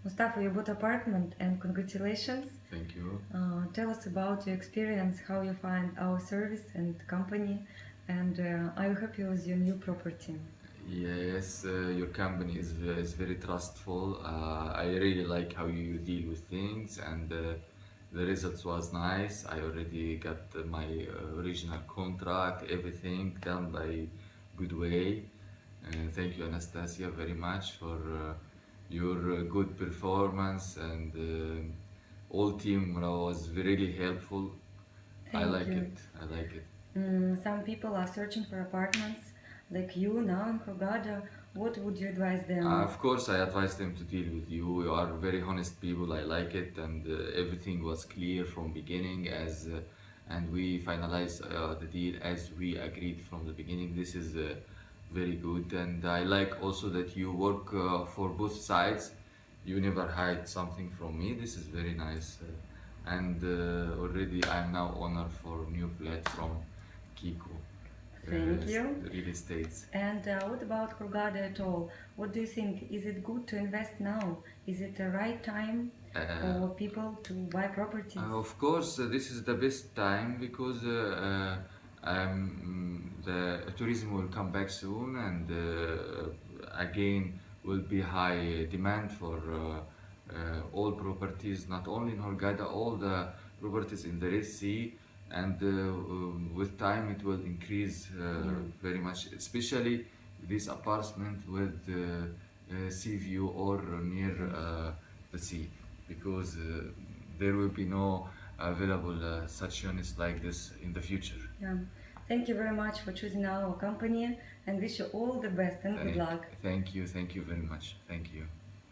Mustafa, you bought apartment and congratulations. Thank you. Tell us about your experience, how you find our service and company, and are you happy with your new property? Yes, your company is very trustful. I really like how you deal with things, and the results was nice. I already got my original contract, everything done by good way. Thank you, Anastasia, very much for your good performance, and all team was really helpful. I Thank like you. it. I like it. Some people are searching for apartments like you now in Hurghada. What would you advise them? Of course, I advise them to deal with you. You are very honest people. I like it, and everything was clear from beginning. And we finalized the deal as we agreed from the beginning. This is very good, and I like also that you work for both sides. You never hide something from me. This is very nice, and already I'm now owner for new flat from Kiko Thank you. Real Estates. And what about Hurghada at all? What do you think? Is it good to invest now? Is it the right time Uh, for people to buy properties? Of course, this is the best time because the tourism will come back soon, and again will be high demand for all properties, not only in Hurghada, all the properties in the Red Sea, and with time it will increase Yeah. very much, especially this apartment with sea view or near the sea, because there will be no available such units like this in the future. Yeah. Thank you very much for choosing our company and wish you all the best and good luck. Thank you very much. Thank you.